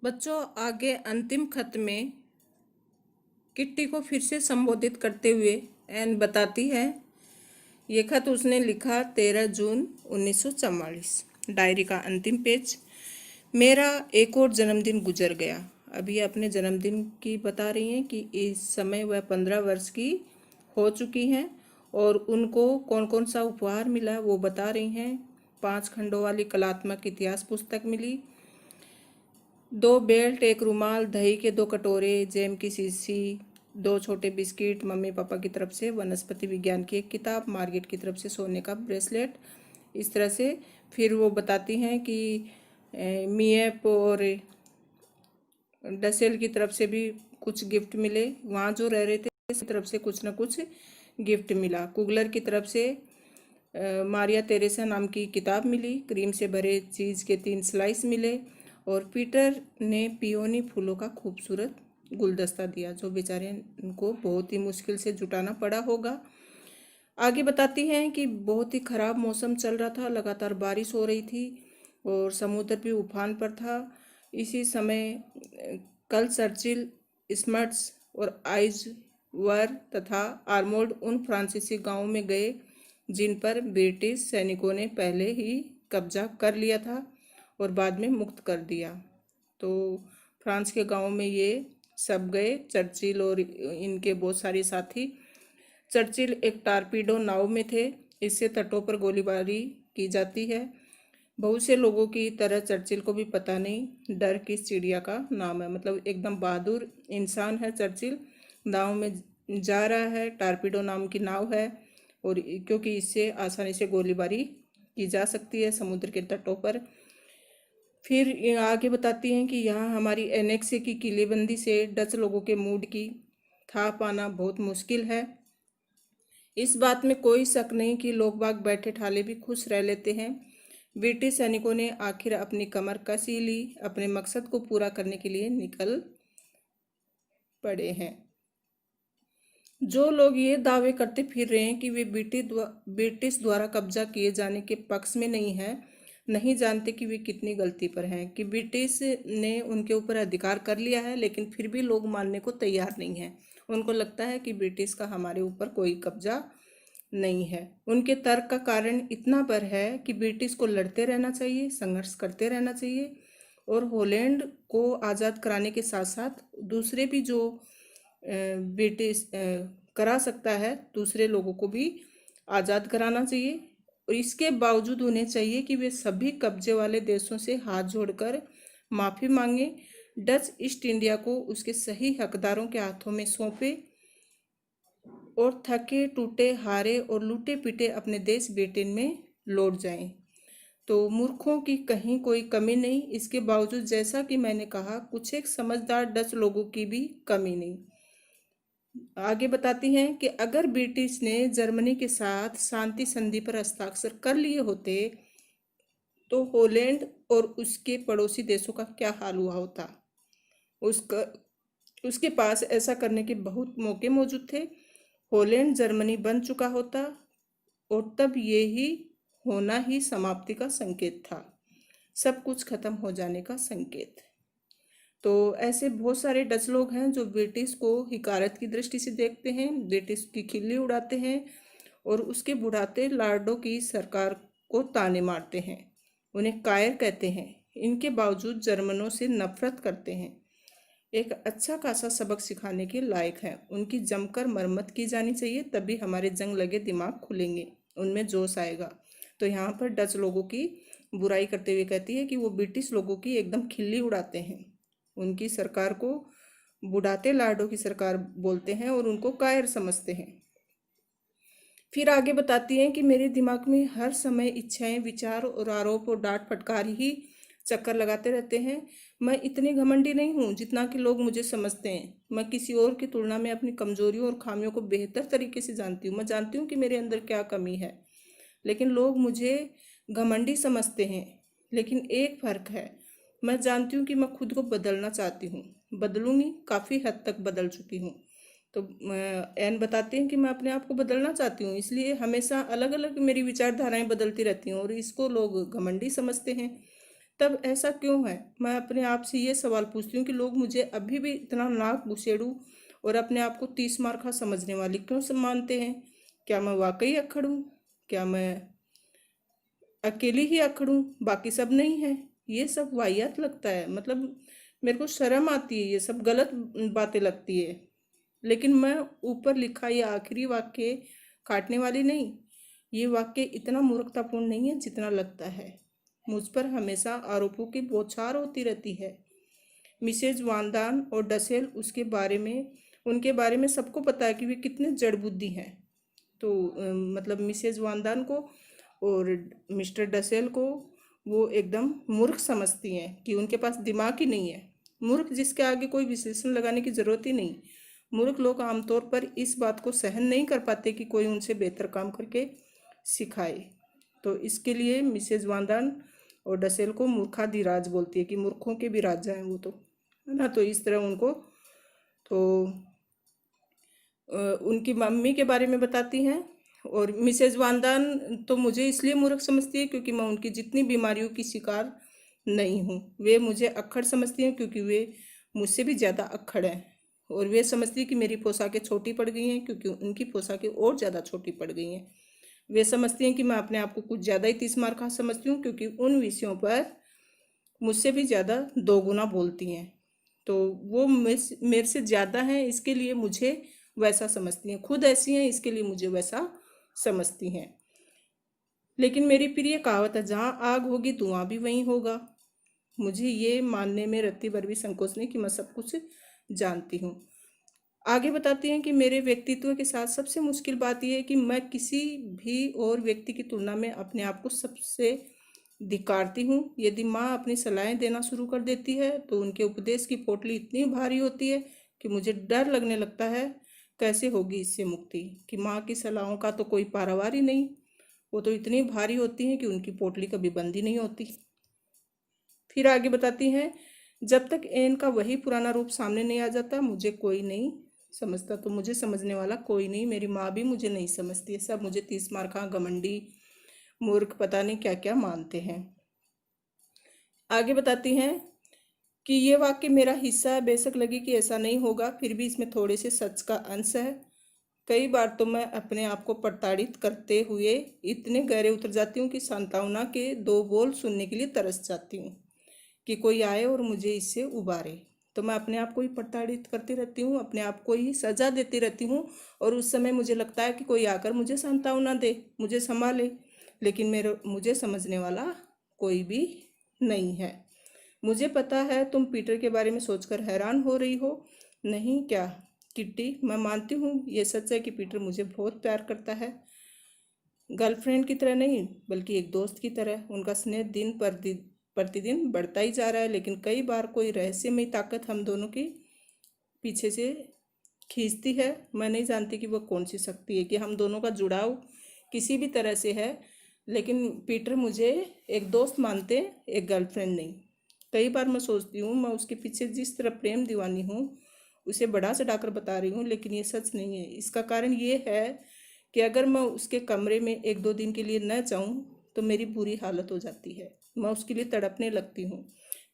बच्चों, आगे अंतिम खत में किट्टी को फिर से संबोधित करते हुए एन बताती है। ये खत उसने लिखा 13 जून 1944। डायरी का अंतिम पेज। मेरा एक और जन्मदिन गुजर गया। अभी अपने जन्मदिन की बता रही हैं कि इस समय वह 15 वर्ष की हो चुकी हैं और उनको कौन कौन सा उपहार मिला वो बता रही हैं। 5 खंडों वाली कलात्मक इतिहास पुस्तक मिली, 2 बेल्ट, एक रुमाल, दही के 2 कटोरे, जैम की शीशी, 2 छोटे बिस्किट, मम्मी पापा की तरफ से वनस्पति विज्ञान की एक किताब, मार्केट की तरफ से सोने का ब्रेसलेट। इस तरह से फिर वो बताती हैं कि मिएप और डसेल की तरफ से भी कुछ गिफ्ट मिले। वहाँ जो रह रहे थे उस तरफ से कुछ न कुछ गिफ्ट मिला। कुगलर की तरफ से मारिया तेरेसा नाम की किताब मिली, क्रीम से भरे चीज़ के 3 स्लाइस मिले और पीटर ने पियोनी फूलों का खूबसूरत गुलदस्ता दिया, जो बेचारे उनको बहुत ही मुश्किल से जुटाना पड़ा होगा। आगे बताती हैं कि बहुत ही ख़राब मौसम चल रहा था, लगातार बारिश हो रही थी और समुद्र भी उफान पर था। इसी समय कल चर्चिल, स्मट्स और आइजवर तथा आर्मोल्ड उन फ्रांसीसी गांवों में गए जिन पर ब्रिटिश सैनिकों ने पहले ही कब्जा कर लिया था और बाद में मुक्त कर दिया। तो फ्रांस के गांवों में ये सब गए, चर्चिल और इनके बहुत सारे साथी। चर्चिल एक टारपीडो नाव में थे। इससे तटों पर गोलीबारी की जाती है। बहुत से लोगों की तरह चर्चिल को भी पता नहीं डर किस चिड़िया का नाम है, मतलब एकदम बहादुर इंसान है चर्चिल। नाव में जा रहा है, टारपीडो नाम की नाव है और क्योंकि इससे आसानी से गोलीबारी की जा सकती है समुद्र के तटों पर। फिर आगे बताती हैं कि यहाँ हमारी एनेक्सी की किलेबंदी से डच लोगों के मूड की था पाना बहुत मुश्किल है। इस बात में कोई शक नहीं कि लोग बाग बैठे ठाले भी खुश रह लेते हैं। ब्रिटिश सैनिकों ने आखिर अपनी कमर कसी ली, अपने मकसद को पूरा करने के लिए निकल पड़े हैं। जो लोग ये दावे करते फिर रहे हैं कि वे ब्रिटिश द्वारा कब्जा किए जाने के पक्ष में नहीं हैं, नहीं जानते कि वे कितनी गलती पर हैं, कि ब्रिटिश ने उनके ऊपर अधिकार कर लिया है लेकिन फिर भी लोग मानने को तैयार नहीं हैं। उनको लगता है कि ब्रिटिश का हमारे ऊपर कोई कब्जा नहीं है। उनके तर्क का कारण इतना पर है कि ब्रिटिश को लड़ते रहना चाहिए, संघर्ष करते रहना चाहिए और हॉलैंड को आज़ाद कराने के साथ साथ दूसरे भी जो ब्रिटिश करा सकता है, दूसरे लोगों को भी आज़ाद कराना चाहिए। और इसके बावजूद उन्हें चाहिए कि वे सभी कब्जे वाले देशों से हाथ जोड़कर माफ़ी मांगे, डच ईस्ट इंडिया को उसके सही हकदारों के हाथों में सौंपे और थके टूटे हारे और लूटे पीटे अपने देश ब्रिटेन में लौट जाएं। तो मूर्खों की कहीं कोई कमी नहीं। इसके बावजूद जैसा कि मैंने कहा, कुछ एक समझदार डच लोगों की भी कमी नहीं। आगे बताती हैं कि अगर ब्रिटिश ने जर्मनी के साथ शांति संधि पर हस्ताक्षर कर लिए होते तो हॉलैंड और उसके पड़ोसी देशों का क्या हाल हुआ होता। उसका उसके पास ऐसा करने के बहुत मौके मौजूद थे। हॉलैंड जर्मनी बन चुका होता और तब ये ही होना ही समाप्ति का संकेत था, सब कुछ खत्म हो जाने का संकेत। तो ऐसे बहुत सारे डच लोग हैं जो ब्रिटिश को हिकारत की दृष्टि से देखते हैं, ब्रिटिश की खिल्ली उड़ाते हैं और उसके बुढ़ाते लॉर्डों की सरकार को ताने मारते हैं, उन्हें कायर कहते हैं। इनके बावजूद जर्मनों से नफरत करते हैं। एक अच्छा खासा सबक सिखाने के लायक है। उनकी जमकर मरम्मत की जानी चाहिए, तभी हमारे जंग लगे दिमाग खुलेंगे, उनमें जोश आएगा। तो यहाँ पर डच लोगों की बुराई करते हुए कहती है कि वो ब्रिटिश लोगों की एकदम खिल्ली उड़ाते हैं, उनकी सरकार को बुढ़ाते लाडो की सरकार बोलते हैं और उनको कायर समझते हैं। फिर आगे बताती हैं कि मेरे दिमाग में हर समय इच्छाएं, विचार और आरोप और डांट फटकार ही चक्कर लगाते रहते हैं। मैं इतनी घमंडी नहीं हूँ जितना कि लोग मुझे समझते हैं। मैं किसी और की तुलना में अपनी कमजोरियों और खामियों को बेहतर तरीके से जानती हूँ। मैं जानती हूँ कि मेरे अंदर क्या कमी है, लेकिन लोग मुझे घमंडी समझते हैं। लेकिन एक फ़र्क है, मैं जानती हूँ कि मैं खुद को बदलना चाहती हूँ, बदलूंगी, काफ़ी हद तक बदल चुकी हूँ। तो एन बताते हैं कि मैं अपने आप को बदलना चाहती हूँ, इसलिए हमेशा अलग अलग मेरी विचारधाराएं बदलती रहती हैं और इसको लोग घमंडी समझते हैं। तब ऐसा क्यों है? मैं अपने आप से ये सवाल पूछती हूँ कि लोग मुझे अभी भी इतना नाक घुसेड़ू और अपने आप को 30 मार्का समझने वाली क्यों सब मानते हैं? क्या मैं वाकई अक्खड़ हूँ? क्या मैं अकेली ही अक्खड़ हूँ, बाकी सब नहीं है? ये सब वाहियात लगता है, मतलब मेरे को शर्म आती है, ये सब गलत बातें लगती है। लेकिन मैं ऊपर लिखा ये आखिरी वाक्य काटने वाली नहीं। ये वाक्य इतना मूर्खतापूर्ण नहीं है जितना लगता है। मुझ पर हमेशा आरोपों की बौछार होती रहती है। मिसेज वांदान और डसेल उसके बारे में उनके बारे में सबको पता है कि वे कितने जड़ बुद्धि हैं। तो मतलब मिसेज वांदान को और मिस्टर डसेल को वो एकदम मूर्ख समझती हैं कि उनके पास दिमाग ही नहीं है। मूर्ख जिसके आगे कोई विशेषण लगाने की जरूरत ही नहीं। मूर्ख लोग आमतौर पर इस बात को सहन नहीं कर पाते कि कोई उनसे बेहतर काम करके सिखाए। तो इसके लिए मिसेज वांदान और डसेल को मूर्खाधिराज बोलती है कि मूर्खों के भी राजा हैं वो, तो है ना। तो इस तरह उनको तो उनकी मम्मी के बारे में बताती हैं। और मिसेज वांदान तो मुझे इसलिए मूर्ख समझती है क्योंकि मैं उनकी जितनी बीमारियों की शिकार नहीं हूँ। वे मुझे अक्खड़ समझती हैं क्योंकि वे मुझसे भी ज़्यादा अक्खड़ हैं। और वे समझती है कि मेरी पोशाकें छोटी पड़ गई हैं क्योंकि उनकी पोशाकें और ज़्यादा छोटी पड़ गई हैं। वे समझती हैं कि मैं अपने आप को कुछ ज़्यादा ही 30 मार्का समझती हूँ क्योंकि उन विषयों पर मुझसे भी ज़्यादा 2 गुना बोलती हैं। तो वो मेरे से ज़्यादा हैं, इसके लिए मुझे वैसा समझती हैं। खुद ऐसी हैं, इसके लिए मुझे वैसा समझती हैं। लेकिन मेरी प्रिय कहावत है, जहाँ आग होगी धुआं भी वहीं होगा। मुझे ये मानने में रत्ती भर भी संकोच नहीं कि मैं सब कुछ जानती हूँ। आगे बताती हैं कि मेरे व्यक्तित्व के साथ सबसे मुश्किल बात यह है कि मैं किसी भी और व्यक्ति की तुलना में अपने आप को सबसे धिक्कारती हूँ। यदि माँ अपनी सलाहें देना शुरू कर देती है तो उनके उपदेश की पोटली इतनी भारी होती है कि मुझे डर लगने लगता है कैसे होगी इससे मुक्ति, कि माँ की सलाहों का तो कोई पारावार ही नहीं। वो तो इतनी भारी होती हैं कि उनकी पोटली कभी बंद ही नहीं होती। फिर आगे बताती हैं, जब तक एन का वही पुराना रूप सामने नहीं आ जाता मुझे कोई नहीं समझता। तो मुझे समझने वाला कोई नहीं, मेरी माँ भी मुझे नहीं समझती है। सब मुझे 30 मार्का, घमंडी, मूर्ख, पता नहीं क्या क्या मानते हैं। आगे बताती हैं कि ये वाक्य मेरा हिस्सा है, बेशक लगे कि ऐसा नहीं होगा, फिर भी इसमें थोड़े से सच का अंश है। कई बार तो मैं अपने आप को प्रताड़ित करते हुए इतने गहरे उतर जाती हूँ कि सांत्वना के 2 बोल सुनने के लिए तरस जाती हूँ कि कोई आए और मुझे इससे उबारे। तो मैं अपने आप को ही प्रताड़ित करती रहती हूँ, अपने आप को ही सजा देती रहती हूँ। और उस समय मुझे लगता है कि कोई आकर मुझे सांत्वना दे, मुझे संभाले, लेकिन मुझे समझने वाला कोई भी नहीं है। मुझे पता है तुम पीटर के बारे में सोचकर हैरान हो रही हो। नहीं क्या किट्टी, मैं मानती हूँ ये सच है कि पीटर मुझे बहुत प्यार करता है। गर्लफ्रेंड की तरह नहीं बल्कि एक दोस्त की तरह। उनका स्नेह दिन प्रतिदिन बढ़ता ही जा रहा है, लेकिन कई बार कोई रहस्यमयी ताकत हम दोनों की पीछे से खींचती है। मैं नहीं जानती कि वो कौन सी शक्ति है कि हम दोनों का जुड़ाव किसी भी तरह से है, लेकिन पीटर मुझे एक दोस्त मानते, एक गर्लफ्रेंड नहीं। कई बार मैं सोचती हूँ मैं उसके पीछे जिस तरह प्रेम दीवानी हूँ उसे बढ़ा चढ़ाकर बता रही हूँ, लेकिन ये सच नहीं है। इसका कारण ये है कि अगर मैं उसके कमरे में 1-2 दिन के लिए न जाऊँ तो मेरी बुरी हालत हो जाती है। मैं उसके लिए तड़पने लगती हूँ।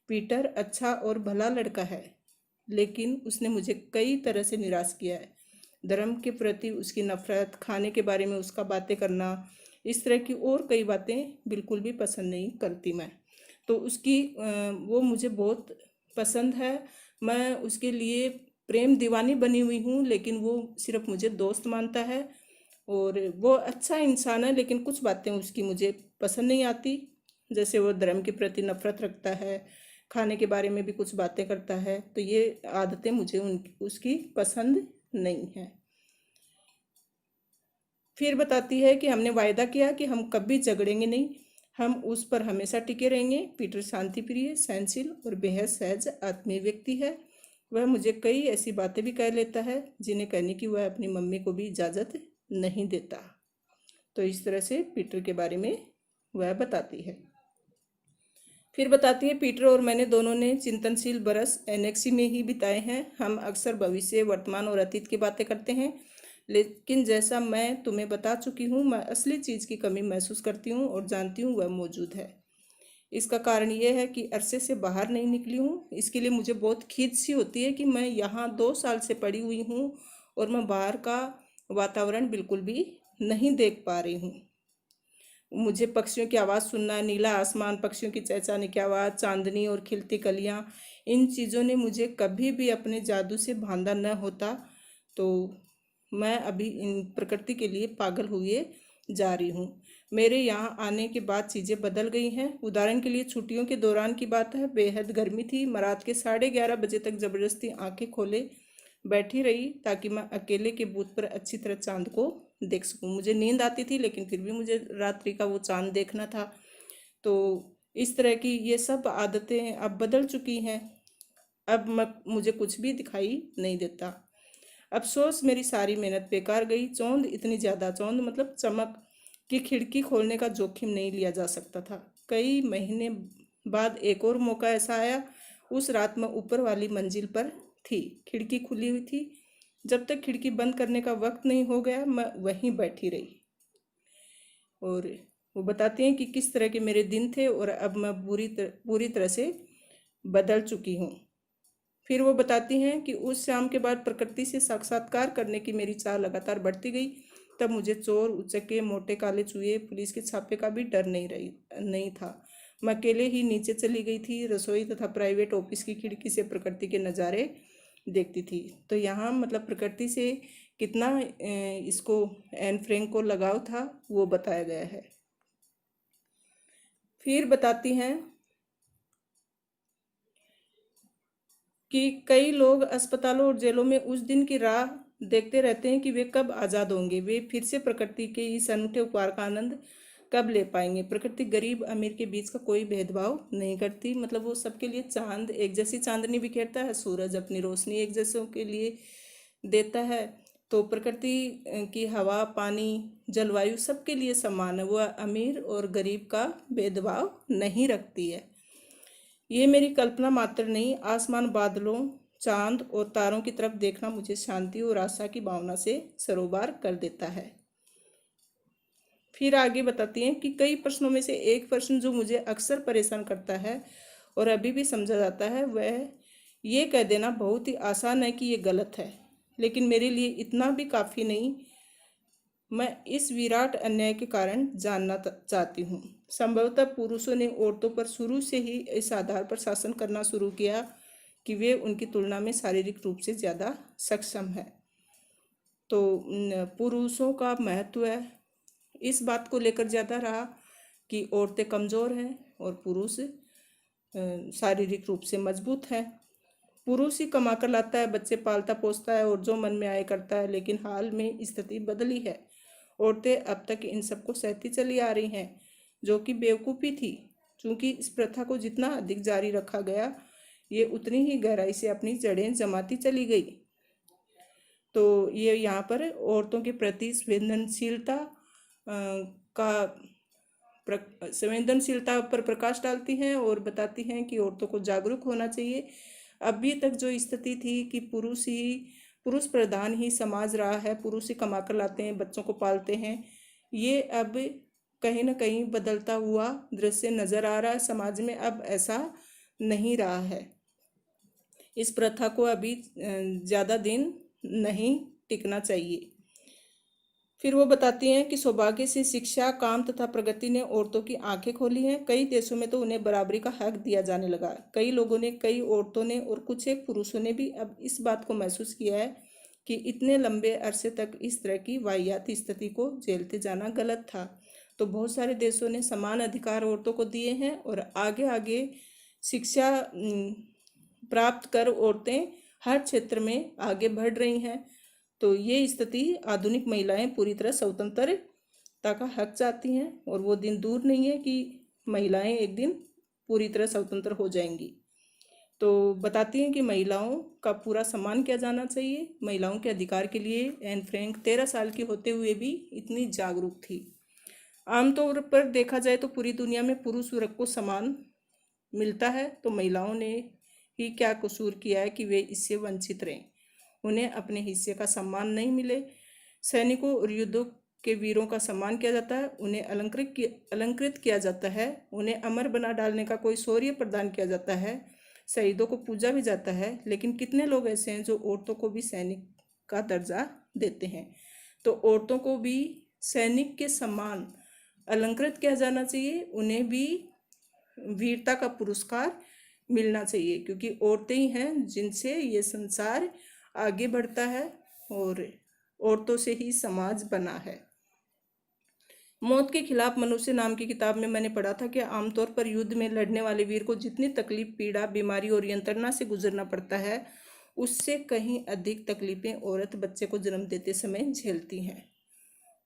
पीटर अच्छा और भला लड़का है, लेकिन उसने मुझे कई तरह से निराश किया है। धर्म के प्रति उसकी नफरत, खाने के बारे में उसका बातें करना, इस तरह की और कई बातें बिल्कुल भी पसंद नहीं करती मैं। तो उसकी वो मुझे बहुत पसंद है। मैं उसके लिए प्रेम दीवानी बनी हुई हूँ, लेकिन वो सिर्फ मुझे दोस्त मानता है। और वो अच्छा इंसान है, लेकिन कुछ बातें उसकी मुझे पसंद नहीं आती। जैसे वो धर्म के प्रति नफरत रखता है, खाने के बारे में भी कुछ बातें करता है, तो ये आदतें मुझे उसकी पसंद नहीं है। फिर बताती है कि हमने वायदा किया कि हम कभी झगड़ेंगे नहीं, हम उस पर हमेशा टिके रहेंगे। पीटर शांति प्रिय, सहनशील और बेहद सहज आत्मीय व्यक्ति है। वह मुझे कई ऐसी बातें भी कह लेता है जिन्हें कहने की वह अपनी मम्मी को भी इजाज़त नहीं देता। तो इस तरह से पीटर के बारे में वह बताती है। फिर बताती है, पीटर और मैंने दोनों ने चिंतनशील बरस एनेक्सी में ही बिताए हैं। हम अक्सर भविष्य, वर्तमान और अतीत की बातें करते हैं, लेकिन जैसा मैं तुम्हें बता चुकी हूँ, मैं असली चीज़ की कमी महसूस करती हूँ और जानती हूँ वह मौजूद है। इसका कारण ये है कि अरसे से बाहर नहीं निकली हूँ। इसके लिए मुझे बहुत खीज सी होती है कि मैं यहाँ 2 साल से पड़ी हुई हूँ और मैं बाहर का वातावरण बिल्कुल भी नहीं देख पा रही हूँ। मुझे पक्षियों की आवाज़ सुनना, नीला आसमान, पक्षियों की चहचहाने की आवाज़, चांदनी और खिलती कलियाँ, इन चीज़ों ने मुझे कभी भी अपने जादू से बांधा न होता। तो मैं अभी इन प्रकृति के लिए पागल हुए जा रही हूँ। मेरे यहाँ आने के बाद चीज़ें बदल गई हैं। उदाहरण के लिए छुट्टियों के दौरान की बात है, बेहद गर्मी थी। मैं रात के 11:30 बजे तक ज़बरदस्ती आंखें खोले बैठी रही ताकि मैं अकेले के बूथ पर अच्छी तरह चांद को देख सकूं। मुझे नींद आती थी लेकिन फिर भी मुझे रात्रि का वो चांद देखना था। तो इस तरह की ये सब आदतें अब बदल चुकी हैं। अब मुझे कुछ भी दिखाई नहीं देता। अफसोस, मेरी सारी मेहनत बेकार गई। चौंध इतनी ज़्यादा, चौंध मतलब चमक, की खिड़की खोलने का जोखिम नहीं लिया जा सकता था। कई महीने बाद एक और मौका ऐसा आया। उस रात मैं ऊपर वाली मंजिल पर थी, खिड़की खुली हुई थी। जब तक खिड़की बंद करने का वक्त नहीं हो गया मैं वहीं बैठी रही। और वो बताती हैं कि किस तरह के मेरे दिन थे और अब मैं पूरी तरह से बदल चुकी हूँ। फिर वो बताती हैं कि उस शाम के बाद प्रकृति से साक्षात्कार करने की मेरी चाह लगातार बढ़ती गई। तब मुझे चोर, उचक्के, मोटे काले चूहे, पुलिस के छापे का भी डर नहीं था। मैं अकेले ही नीचे चली गई थी। रसोई तथा प्राइवेट ऑफिस की खिड़की से प्रकृति के नज़ारे देखती थी। तो यहाँ मतलब प्रकृति से कितना इसको एन फ्रैंक को लगाव था वो बताया गया है। फिर बताती हैं कि कई लोग अस्पतालों और जेलों में उस दिन की राह देखते रहते हैं कि वे कब आज़ाद होंगे, वे फिर से प्रकृति के इस अनूठे उपहार का आनंद कब ले पाएंगे। प्रकृति गरीब अमीर के बीच का कोई भेदभाव नहीं करती। मतलब वो सबके लिए चांद एक जैसी चांदनी बिखेरता है, सूरज अपनी रोशनी एक जैसों के लिए देता है। तो प्रकृति की हवा, पानी, जलवायु सबके लिए समान है। वह अमीर और गरीब का भेदभाव नहीं रखती है। ये मेरी कल्पना मात्र नहीं, आसमान, बादलों, चांद और तारों की तरफ देखना मुझे शांति और आशा की भावना से सरोबार कर देता है। फिर आगे बताती हैं कि कई प्रश्नों में से एक प्रश्न जो मुझे अक्सर परेशान करता है और अभी भी समझा जाता है, वह ये कह देना बहुत ही आसान है कि ये गलत है, लेकिन मेरे लिए इतना भी काफ़ी नहीं। मैं इस विराट अन्याय के कारण जानना चाहती हूँ। संभवतः पुरुषों ने औरतों पर शुरू से ही इस आधार पर शासन करना शुरू किया कि वे उनकी तुलना में शारीरिक रूप से ज़्यादा सक्षम है। तो पुरुषों का महत्व है इस बात को लेकर ज़्यादा रहा कि औरतें कमज़ोर हैं और पुरुष शारीरिक रूप से मजबूत हैं। पुरुष ही कमा कर लाता है, बच्चे पालता पोसता है और जो मन में आए करता है। लेकिन हाल में स्थिति बदली है। औरतें अब तक इन सबको सहती चली आ रही हैं, जो कि बेवकूफ़ी थी। क्योंकि इस प्रथा को जितना अधिक जारी रखा गया, ये उतनी ही गहराई से अपनी जड़ें जमाती चली गई। तो ये यहाँ पर औरतों के प्रति संवेदनशीलता पर प्रकाश डालती हैं और बताती हैं कि औरतों को जागरूक होना चाहिए। अभी तक जो स्थिति थी कि पुरुष प्रधान ही समाज रहा है, पुरुष ही कमा कर लाते हैं, बच्चों को पालते हैं, ये अब कहीं ना कहीं बदलता हुआ दृश्य नज़र आ रहा है समाज में। अब ऐसा नहीं रहा है। इस प्रथा को अभी ज़्यादा दिन नहीं टिकना चाहिए। फिर वो बताती हैं कि सौभाग्य से शिक्षा, काम तथा प्रगति ने औरतों की आंखें खोली हैं। कई देशों में तो उन्हें बराबरी का हक दिया जाने लगा। कई लोगों ने, कई औरतों ने और कुछ एक पुरुषों ने भी अब इस बात को महसूस किया है कि इतने लंबे अरसे तक इस तरह की वाहियात स्थिति को झेलते जाना गलत था। तो बहुत सारे देशों ने समान अधिकार औरतों को दिए हैं और आगे आगे शिक्षा प्राप्त कर औरतें हर क्षेत्र में आगे बढ़ रही हैं। तो ये स्थिति, आधुनिक महिलाएं पूरी तरह स्वतंत्रता का हक चाहती हैं और वो दिन दूर नहीं है कि महिलाएं एक दिन पूरी तरह स्वतंत्र हो जाएंगी। तो बताती हैं कि महिलाओं का पूरा सम्मान किया जाना चाहिए। महिलाओं के अधिकार के लिए एन फ्रैंक 13 साल की होते हुए भी इतनी जागरूक थी। आमतौर पर देखा जाए तो पूरी दुनिया में पुरुष वर्ग को समान मिलता है, तो महिलाओं ने ही क्या कसूर किया है कि वे इससे वंचित रहें, उन्हें अपने हिस्से का सम्मान नहीं मिले। सैनिकों और के वीरों का सम्मान किया जाता है, उन्हें अलंकृत किया जाता है, उन्हें अमर बना डालने का कोई शौर्य प्रदान किया जाता है, शहीदों को पूजा भी जाता है। लेकिन कितने लोग ऐसे हैं जो औरतों को भी सैनिक का दर्जा देते हैं? तो औरतों को भी सैनिक के समान अलंकृत किया जाना चाहिए, उन्हें भी वीरता का पुरस्कार मिलना चाहिए, क्योंकि औरतें ही हैं जिनसे ये संसार आगे बढ़ता है और औरतों से ही समाज बना है। मौत के खिलाफ मनुष्य नाम की किताब में मैंने पढ़ा था कि आमतौर पर युद्ध में लड़ने वाले वीर को जितनी तकलीफ, पीड़ा, बीमारी और यंत्रणा से गुजरना पड़ता है, उससे कहीं अधिक तकलीफें औरत बच्चे को जन्म देते समय झेलती हैं।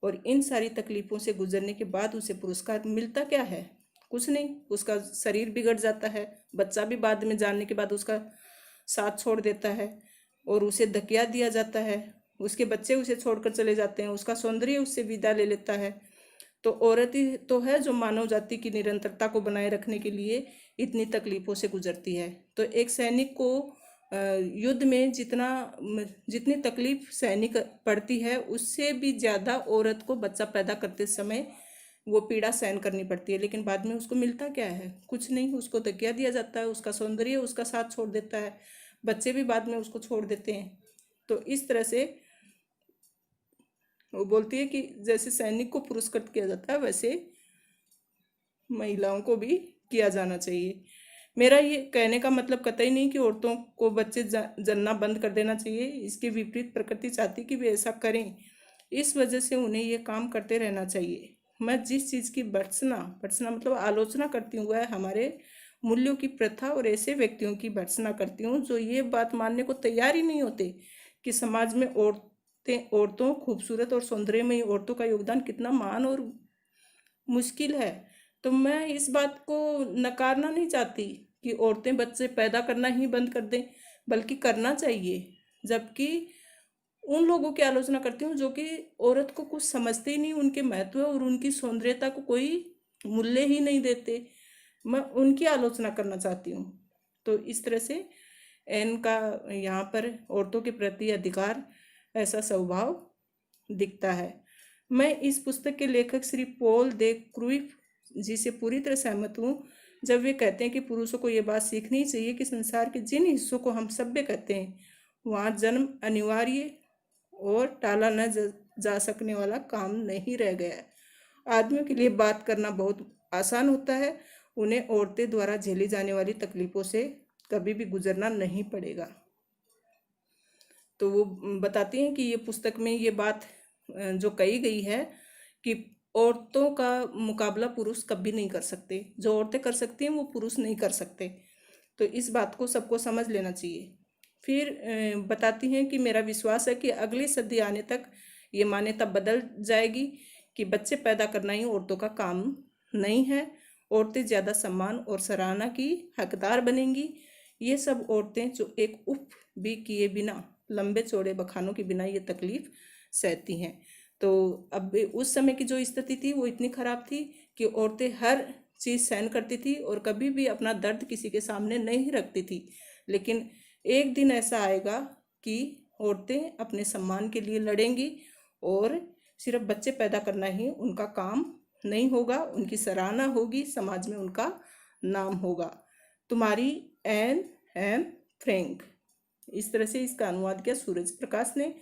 और इन सारी तकलीफों से गुजरने के बाद उसे पुरस्कार मिलता क्या है? कुछ नहीं। उसका शरीर बिगड़ जाता है, बच्चा भी बाद में जानने के बाद उसका साथ छोड़ देता है और उसे धकिया दिया जाता है, उसके बच्चे उसे छोड़कर चले जाते हैं, उसका सौंदर्य उससे विदा ले लेता है। तो औरत ही तो है जो मानव जाति की निरंतरता को बनाए रखने के लिए इतनी तकलीफों से गुजरती है। तो एक सैनिक को युद्ध में जितनी तकलीफ सैनिक पड़ती है, उससे भी ज़्यादा औरत को बच्चा पैदा करते समय वो पीड़ा सहन करनी पड़ती है। लेकिन बाद में उसको मिलता क्या है? कुछ नहीं। उसको धकिया दिया जाता है, उसका सौंदर्य उसका साथ छोड़ देता है, बच्चे भी बाद में उसको छोड़ देते हैं। तो इस तरह से वो बोलती है कि जैसे सैनिक को पुरस्कृत किया जाता है, वैसे महिलाओं को भी किया जाना चाहिए। मेरा ये कहने का मतलब कतई नहीं कि औरतों को बच्चे जन्ना बंद कर देना चाहिए। इसके विपरीत प्रकृति चाहती कि वे ऐसा करें, इस वजह से उन्हें ये काम करते रहना चाहिए। मैं जिस चीज़ की भर्त्सना मतलब आलोचना करती हूँ, वह हमारे मूल्यों की प्रथा और ऐसे व्यक्तियों की भर्त्सना करती हूँ जो ये बात मानने को तैयार ही नहीं होते कि समाज में औरतों, खूबसूरत और सौंदर्यमयी औरतों का योगदान कितना महान और मुश्किल है। तो मैं इस बात को नकारना नहीं चाहती कि औरतें बच्चे पैदा करना ही बंद कर दें, बल्कि करना चाहिए। जबकि उन लोगों की आलोचना करती हूँ जो कि औरत को कुछ समझते ही नहीं, उनके महत्व और उनकी सौंदर्यता को कोई मूल्य ही नहीं देते। मैं उनकी आलोचना करना चाहती हूँ। तो इस तरह से एन का यहाँ पर औरतों के प्रति अधिकार, ऐसा स्वभाव दिखता है। मैं इस पुस्तक के लेखक श्री पॉल दे क्रूइफ जी से पूरी तरह सहमत हूँ जब वे कहते हैं कि पुरुषों को ये बात सीखनी चाहिए कि संसार के जिन हिस्सों को हम सभ्य कहते हैं, वहाँ जन्म अनिवार्य और टाला न जा सकने वाला काम नहीं रह गया है। आदमियों के लिए बात करना बहुत आसान होता है, उन्हें औरतें द्वारा झेली जाने वाली तकलीफों से कभी भी गुजरना नहीं पड़ेगा। तो वो बताती हैं कि ये पुस्तक में ये बात जो कही गई है कि औरतों का मुकाबला पुरुष कभी नहीं कर सकते, जो औरतें कर सकती हैं वो पुरुष नहीं कर सकते। तो इस बात को सबको समझ लेना चाहिए। फिर बताती हैं कि मेरा विश्वास है कि अगली सदी आने तक ये मान्यता बदल जाएगी कि बच्चे पैदा करना ही औरतों का काम नहीं है। औरतें ज़्यादा सम्मान और सराहना की हकदार बनेंगी। ये सब औरतें जो एक उफ भी किए बिना, लंबे चौड़े बखानों के बिना ये तकलीफ सहती हैं। तो अब उस समय की जो स्थिति थी वो इतनी खराब थी कि औरतें हर चीज़ सहन करती थी और कभी भी अपना दर्द किसी के सामने नहीं रखती थी। लेकिन एक दिन ऐसा आएगा कि औरतें अपने सम्मान के लिए लड़ेंगी और सिर्फ बच्चे पैदा करना ही उनका काम नहीं होगा, उनकी सराहना होगी, समाज में उनका नाम होगा। तुम्हारी एन एम फ्रैंक। इस तरह से इसका अनुवाद किया सूरज प्रकाश ने।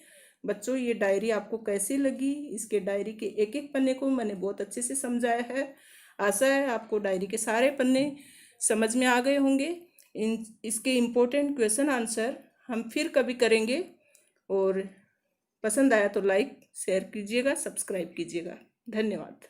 बच्चों, ये डायरी आपको कैसी लगी? इसके डायरी के एक एक पन्ने को मैंने बहुत अच्छे से समझाया है। आशा है आपको डायरी के सारे पन्ने समझ में आ गए होंगे। इसके इम्पोर्टेंट क्वेश्चन आंसर हम फिर कभी करेंगे। और पसंद आया तो लाइक शेयर कीजिएगा, सब्सक्राइब कीजिएगा। धन्यवाद।